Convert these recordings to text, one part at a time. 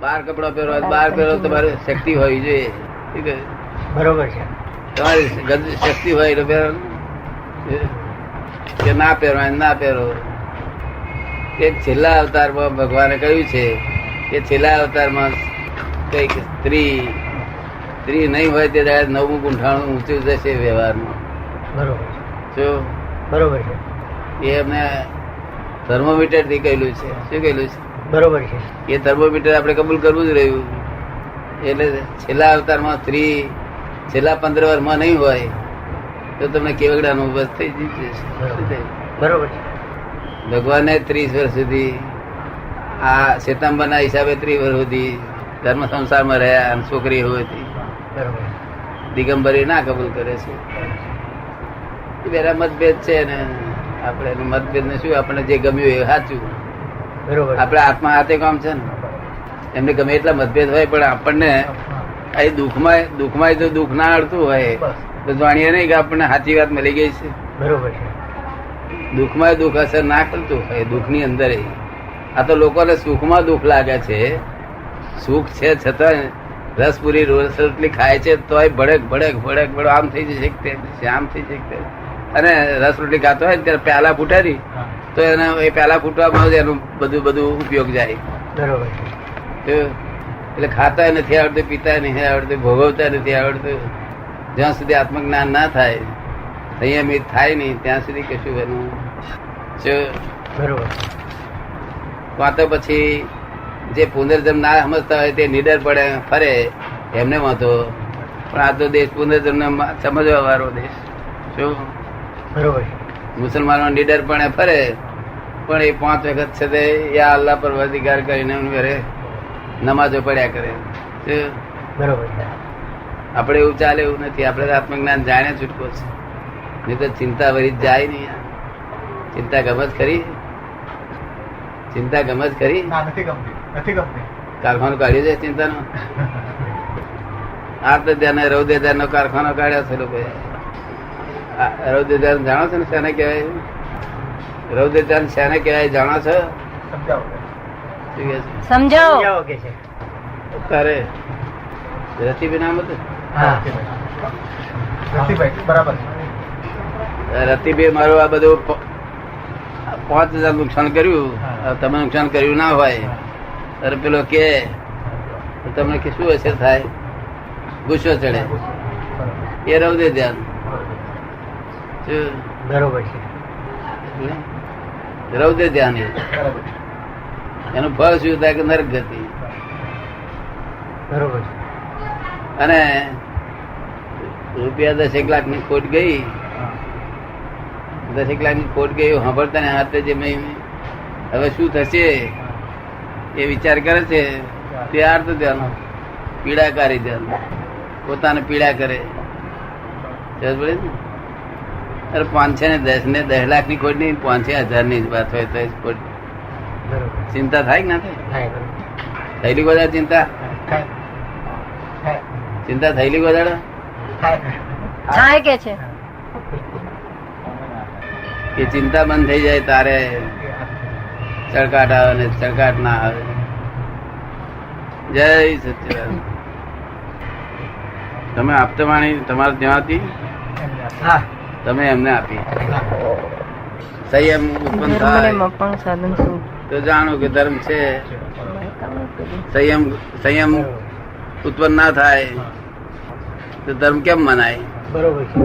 બાર કપડા પહેરવા, બાર પહેરો તમારે શક્તિ હોવી જોઈએ. ઠીક છે, બરોબર છે. તમારી શક્તિ હોય તો પહેરો, કે ના પહેરવા ના પહેરો. એક છેલ્લા અવતારમાં ભગવાને કહ્યું છે કે છેલ્લા અવતારમાં કઈક સ્ત્રી નહીં હોય તે દાડે 9મું ગુંઠાણું ઊંચું જશે વ્યવહારમાં. બરોબર જો બરોબર છે. એ એમને થર્મોમીટર થી કહેલું છે. શું કહેલું છે? બરોબર છે. એ થર્મોમીટર આપણે કબૂલ કરવું જ રહ્યું. એટલે છેલ્લા અવતારમાં સ્ત્રી છેલ્લા 15 વર્ષમાં નહીં હોય તો તમને કેવગડાનું બસ થઈ જશે. બરોબર છે. ભગવાને 30 વર્ષ સુધી આ શ્વેતાંબરના હિસાબે 30 વર્ષ સુધી ધર્મ સંસારમાં રહ્યા અને છોકરી હોય બરોબર. દિગંબરી ના કબૂલ કરે છે. એ બેરા મતભેદ છે ને આપણે એનું મતભેદ ને શું, આપણને જે ગમ્યું એ સાચું. બરોબર. આપણે આત્મા હાથે કામ છે ને. એમને ગમે એટલા મતભેદ હોય પણ આપણને આ દુઃખમાં જો દુઃખ ના અડતું હોય તો જાણીએ નહીં કે આપણને સાચી વાત મળી ગઈ છે. બરોબર છે. દુઃખમાં દુઃખ અસર ના કરતું હોય દુઃખની અંદર. આ તો લોકોને સુખમાં દુઃખ લાગે છે. સુખ છે છતાં રસપુરી રોટલી ખાય છે તોય ભડક ભડક ભડક ભડક આમ થઈ જશે આમ થઈ જશે. અને રસ રોટલી ખાતો હોય ત્યારે પ્યાલા ફૂટાડી તો એને એ પ્યાલા ફૂટવામાં એનું બધું ઉપયોગ જાય. બરોબર. એટલે ખાતા નથી આવડતું, પીતા નથી આવડતું, ભોગવતા નથી આવડતું. જ્યાં સુધી આત્મજ્ઞાન ના થાય, સંયમિત થાય નહીં ત્યાં સુધી કશું એનું બરોબર. તો પછી જે પુનર્જન્મ ના સમજતા હોય તે નીડર પડે ફરે એમને વાંધો. પણ આ તો દેશ પુનર્જન્મ સમજવા વાળો દેશ. શું? બરોબર. મુસલમાનો નીડર પણ ફરે પણ એ 5 વખત છે તે યા અલ્લાહ પરવરદિગાર કરીને ઘરે નમાજો પડ્યા કરે. બરોબર. આપણે એવું ચાલે એવું નથી. આપણે આત્મજ્ઞાન જાણે છૂટકો છે. નહીં તો ચિંતા વરી જાય નહીં. ચિંતા ગમત કરી, ચિંતા ગમત કરી. કારખાનો કાઢ્યો છે ચિંતાનો. આર્ત ધ્યાન રૌદ્ર ધ્યાન નો કારખાનો કાઢ્યો છે લોકો. રૌદ્ર ધ્યાન જાણો છો ને શેને કહેવાય? રૌદ્ર ધ્યાન શેને કહેવાય જાણો છો? સમજાવો કે છે તારે રતિભાઈ નામ હતું? બરાબર. રતિભાઈ મારું આ બધું 5000 નુકસાન કર્યું, તમે નુકસાન કર્યું ના હોય અરે પેલો કે તમને શું અસર થાય? ગુસ્સો ચડે. એ રૌદ્ર ધ્યાન. બરોબર છે. રૌદ્ર ધ્યાન એનું ફળ શું થાય કે નરક ગતિ. બરોબર. અને રૂપિયા 10 લાખ ની ખોટ ગઈ, 10 લાખ ની ખોટ ગઈ સાંભળતા ને હાથે જે હવે શું થશે એ વિચાર કરે છે તે અર્થ ધ્યાન, પીડાકારી ધ્યાન. પોતાને પીડા કરે. અરે 510 ને 10 લાખ ની ખોટ નહીં, 5,000 ની જ વાત હોય તો ખોટ ચિંતા થાય કે ના થાય? થયેલી બધા ચિંતા થયેલી બધા થાય કે છે કે ચિંતા બંધ થઈ જાય તારે ચળકાટ આવે ને ચળકાટ ના આવે. જય સચિદાનંદ. તમે આપતા વાણી તમારે ત્યાં હતી, તમે એમને આપી. સંયમ ઉત્પન્ન થાય તો જાણો કે ધર્મ છે. સંયમ ઉત્પન્ન ના થાય તો ધર્મ કેમ મનાય? બરોબર છે.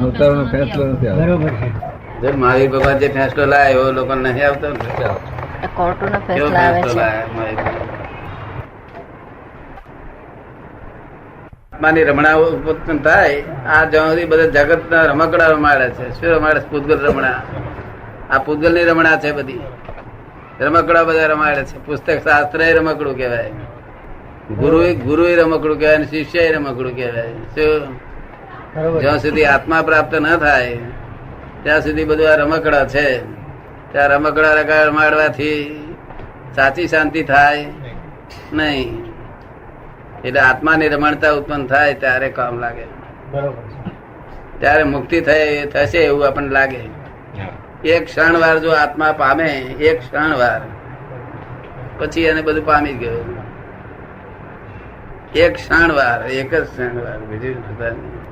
અવતારનો ફેસલો નથી આવતો. બરોબર છે. જો મહાવીર ભગવાન જે ફેસલો લાવ્યો એવો લોકો નથી આવતો. કોર્ટોના કેવો ફેસલા આવે ફેસલો છે. લાવ્યો? આત્માની રમણા ઉત્પન્ન થાય. આ જ્યાં સુધી બધા જગત ના રમકડા રમાડે છે. શું રમાડે? પૂતગલ રમણા. આ પૂતગલ ની રમણા છે. બધી રમકડા બધા રમાડે છે. પુસ્તક શાસ્ત્ર રમકડું કહેવાય, ગુરુ રમકડું કહેવાય, શિષ્ય રમકડું કહેવાય. શું? જ્યાં સુધી આત્મા પ્રાપ્ત ન થાય ત્યાં સુધી બધું આ રમકડા છે. ત્યાં રમકડા રમાડવાથી સાચી શાંતિ થાય નહીં. એટલે આત્માની રમણતા ઉત્પન્ન થાય ત્યારે કામ લાગે. બરોબર. ત્યારે મુક્તિ થશે એવું આપણને લાગે. એક ક્ષણ વાર જો આત્મા પામે, એક ક્ષણ વાર પછી એને બધું પામી ગયું. એક ક્ષણવાર, એક જ ક્ષણવાર, બીજું થતા નહીં.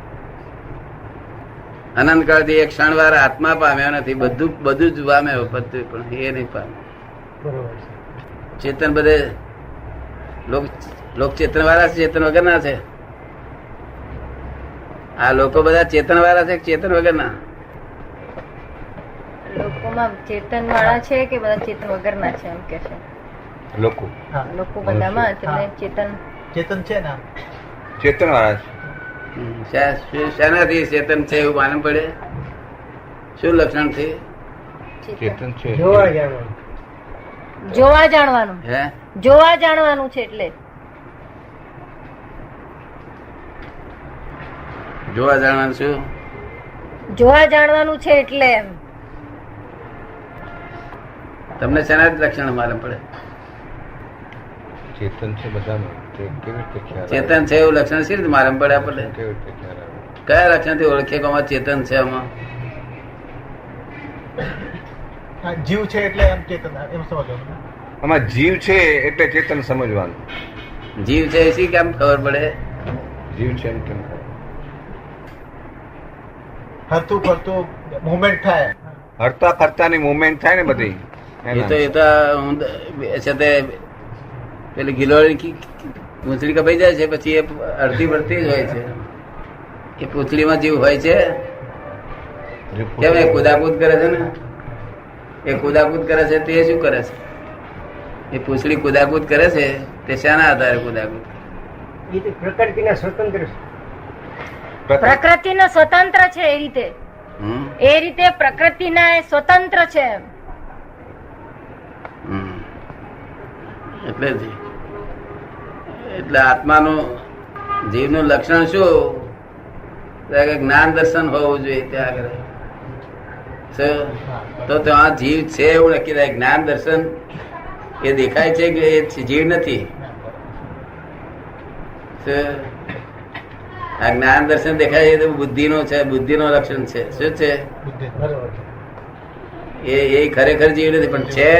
અનંતકાળથી એક ક્ષણવાર આત્મા પામ્યો નથી. બધું બધું જ પામ્યો, બધું પણ એ નહીં પામ્યો. બરોબર છે. ચેતન બધે લોક ચેતન વાળા છે, ચેતન વગરના છે. આ લોકો બધા ચેતન વાળા છે, ચેતન વગરના? લોકોમાં ચેતન વાળા છે કે બધા ચેતન વગરના છે એમ કે છે લોકો હા, લોકો બધામાં તેમને હા. ચેતન ચેતન છે ને ચેતન વાળા છે. શાનાથી ચેતન છે એવું માલુમ પડે? શું લક્ષણ થી? ચેતન છે. જોવા જાણવાનું. જોવા જાણવાનું, હે જોવા જાણવાનું છે એટલે જોવા જાણવાનું શું? જોવા જાણવાનું છે એટલે એમ તમને શેના લક્ષણ માલુમ પડે? ચેતન છે બધામાં. તે કેવી રીતે ખ્યાલ આવે? ચેતન છે એવું લક્ષણ શી રીતે માલુમ પડે આપણને? કેવી રીતે ખ્યાલ આવે? કયા લક્ષણ થી ઓળખીએ કે આમાં ચેતન છે? આમાં હા, જીવ છે એટલે એમ ચેતન એમ સમજવાનું. આમાં જીવ છે એટલે ચેતન સમજવાનું. જીવ છે એ શી કેમ ખબર પડે? જીવ છે એમ કેમ ખબર? હરતું ફરતું મુવમેન્ટ થાય. હરતા ફરતાની મુવમેન્ટ થાય ને બધી એ તો છે તે પેલી ગિલોળી પૂંછડી કપાઈ જાય છે પછી એ અડધી પડતી જ હોય છે. એ પૂંછડીમાં જીવ હોય છે. કેમ એ કુદાકુદ કરે છે ને? એ કુદાકુદ કરે છે તે શું કરે છે? એ પૂંછડી કુદાકુદ કરે છે તે શાના આધારે કુદાકુદ? પ્રકૃતિના સ્વતંત્ર પ્રકૃતિનો સ્વતંત્ર છે. એ રીતે એ રીતે પ્રકૃતિના એ સ્વતંત્ર છે એમ. એટલે જ એટલે આત્માનું જીવનું લક્ષણ શું? કે જ્ઞાન દર્શન હોવું જોઈએ ત્યાં આગળ. શું? તો ત્યાં જીવ છે એવું નક્કી થાય. જ્ઞાન દર્શન એ દેખાય છે કે એ જીવ નથી. શું? આ જ્ઞાન દર્શન દેખાય છે તો બુદ્ધિ છે, બુદ્ધિનું લક્ષણ છે. શું છે? બુદ્ધિ. બરોબર છે. એ ખરેખર જીવ નથી પણ છે.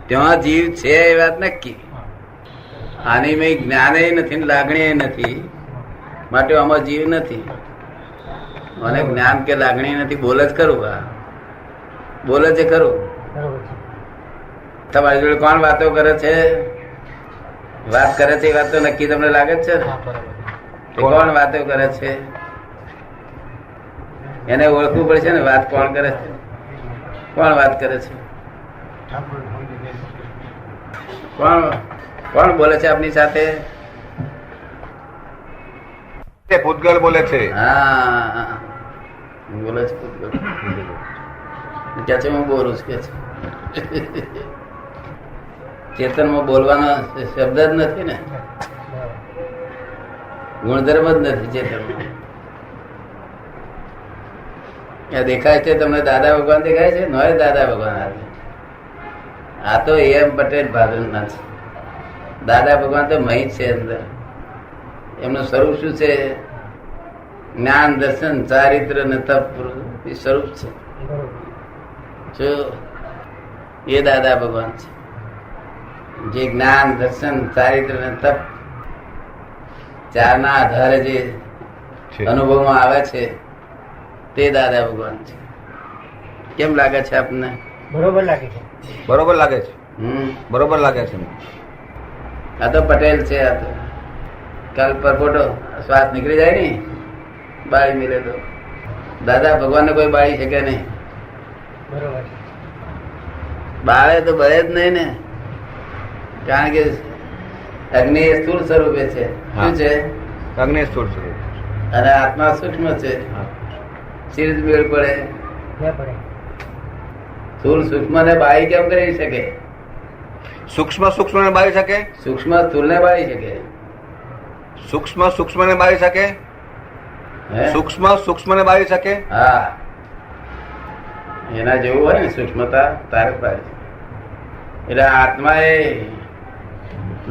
ત્યાં જીવ છે એ વાત નક્કી. આની મેં જ્ઞાન નથી ને લાગણી નથી માટે આમાં જીવ નથી. મને જ્ઞાન કે લાગણી નથી. બોલે જ ખરું. બોલે છે ખરું. બરોબર છે. તમારી જોડે કોણ વાતો કરે છે? વાત કરે છે એ વાત તો નક્કી તમને લાગે જ છે ને? હા, બરોબર. એ કોણ વાતો કરે છે એને ઓળખવું પડશે ને. વાત કોણ કરે છે? કોણ વાત કરે છે? કોણ કોણ બોલે છે આપની સાથે? તે પૂતગલ બોલે છે. હા બોલે છે પૂતગલ. કે છે હું બોલું છું કે છે. ચેતનમાં બોલવાનો શબ્દ જ નથી ને. ગુણધર્મ જ નથી ચેતનમાં. ત્યાં દેખાય છે તમને દાદા ભગવાન દેખાય છે? નોય દાદા ભગવાન આવે. આ તો એમ પટેલ ભાદર ના છે. દાદા ભગવાન તો મહી છે અંદર. એમનું સ્વરૂપ શું છે? જ્ઞાન દર્શન ચારિત્ર ને તપ એ સ્વરૂપ છે. જો એ દાદા ભગવાન છે જે જ્ઞાન દર્શન ચારિત્ર ને તપ ચારના આધારે જે અનુભવમાં આવે છે તે દાદા ભગવાન છે. કેમ લાગે છે આપને? બરોબર લાગે છે. બરોબર લાગે છે. બરોબર લાગે છે. આ તો પટેલ છે. આ તો કાલ પરપોટો શ્વાસ નીકળી જાય ને બાળી મિલે તો દાદા ભગવાન ને કોઈ બાળી શકે નહીં. બરોબર છે. બાળે તો બળે જ નહીં ને. કારણ કે અગ્નિ એ સ્થૂળ સ્વરૂપે છે. શું છે? અગ્નિ સ્થૂળ છે અને આત્મા સૂક્ષ્મ છે. શીર મેળ પડે. ના પડે. સ્થૂળ સૂક્ષ્મ ને બાળી કેમ કરી શકે? સૂક્ષ્મ સૂક્ષ્મ ને બાળી શકે. સૂક્ષ્મ સ્થૂળ ને બાળી શકે. સૂક્ષ્મ સૂક્ષ્મ ને બાળી શકે. હે? સૂક્ષ્મ સૂક્ષ્મ ને બાળી શકે. હા એના જેવું હોય ને સૂક્ષ્મતા તારે પાડી. એટલે આત્મા એ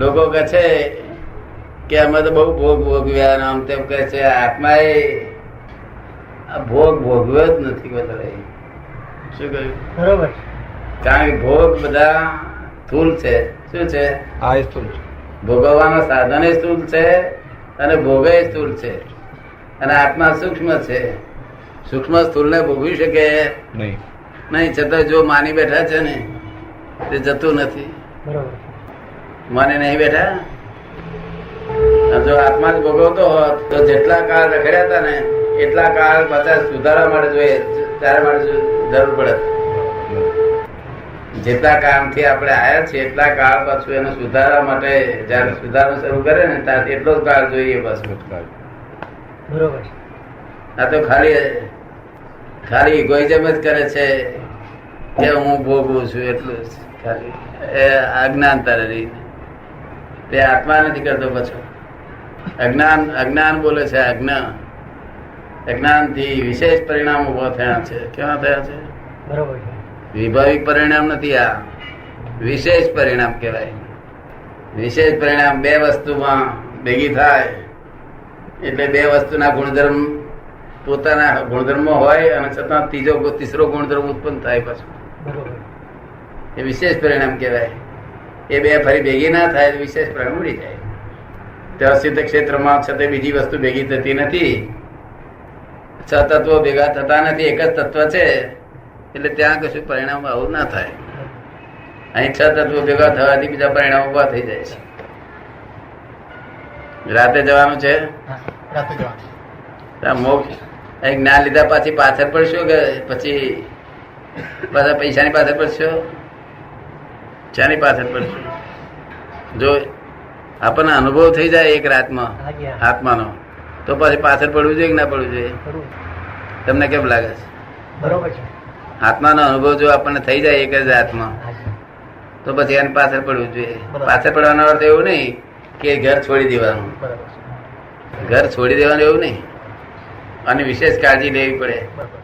લોકો કહે છે કે અમે તો બહુ ભોગ ભોગવ્યા આમ તેમ કહે છે. આત્મા એ ભોગ ભોગવ્યો જ નથી બધા. શું કહ્યું? બરોબર છે. કારણ કે ભોગ બધા સ્થૂલ છે. શું છે? આ એ સ્થૂળ છે. ભોગવવાનો સાધન સ્થૂળ છે અને ભોગે સ્થૂળ છે, અને આત્મા સૂક્ષ્મ છે. સૂક્ષ્મ સ્થૂળ ને ભોગવી શકે નહીં. નહીં, છતાં જો માની બેઠા છે ને તે જતું નથી. બરોબર. માને નહીં બેઠા. અને જો આત્મા જ ભોગવતો હોત તો જેટલા કાળ રખડ્યા હતા ને એટલા કાળ પાછા સુધારવા માટે જોઈએ, ત્યારે માટે જરૂર પડે. જેટલા કામથી આપણે આયા છીએ એટલા કાળ પાછું એને સુધારવા માટે જયારે સુધારવાનું શરૂ કરે ને ત્યારે એટલો જ કાળ જોઈએ પાછું. બરોબર. આ તો ખાલી ઇગોઇઝમ જ કરે છે કે હું ભોગવું છું એટલું જ. ખાલી એ અજ્ઞાનતા રહી, તે આત્મા નથી કરતો. પાછો અજ્ઞાન બોલે છે. અજ્ઞાન થી વિશેષ પરિણામ ઉભા થયા છે. કેવા થયા છે? બરોબર. વિભાવિક પરિણામ નથી, આ વિશેષ પરિણામ કહેવાય. વિશેષ પરિણામ બે વસ્તુમાં ભેગી થાય એટલે બે વસ્તુના ગુણધર્મ પોતાના ગુણધર્મો હોય અને છતાં તીસરો ગુણધર્મ ઉત્પન્ન થાય પાછું. બરોબર. એ વિશેષ પરિણામ કહેવાય. એ બે ફરી ભેગી ના થાય તો વિશેષ પરિણામ ઉડી જાય. ત્યાં સિદ્ધ ક્ષેત્રમાં છતાં બીજી વસ્તુ ભેગી થતી નથી. છ તત્વો ભેગા થતા નથી, એક જ તત્વ છે એટલે ત્યાં કશું પરિણામ આવું ના થાય. અહીં છ તત્વો ભેગા થવાથી બીજા પરિણામ ઉભા થઈ જાય છે. રાતે જવાનું છે, હા, રાતે જવાનું. ત્યાં મોક્ષ અહીં જ્ઞાન લીધા પાછી પાછળ પડશો કે પછી પાછા પૈસાની પાછળ પડશો? શાની પાછળ પડશો? જો આપણને અનુભવ થઈ જાય એક રાતમાં હાજી, હા. આત્માનો, તો પછી પાછળ પડવું જોઈએ કે ના પડવું જોઈએ? બરોબર. તમને કેમ લાગે છે? બરોબર છે. આત્માનો અનુભવ જો આપણને થઈ જાય એક જ રાતમાં હાજી. તો પછી એને પાછળ પડવું જોઈએ. બરાબર. પાછળ પડવાનો અર્થ એવું નહીં કે ઘર છોડી દેવાનું. બરોબર છે. ઘર છોડી દેવાનું એવું નહીં, અને વિશેષ કાળજી લેવી પડે. બરોબર.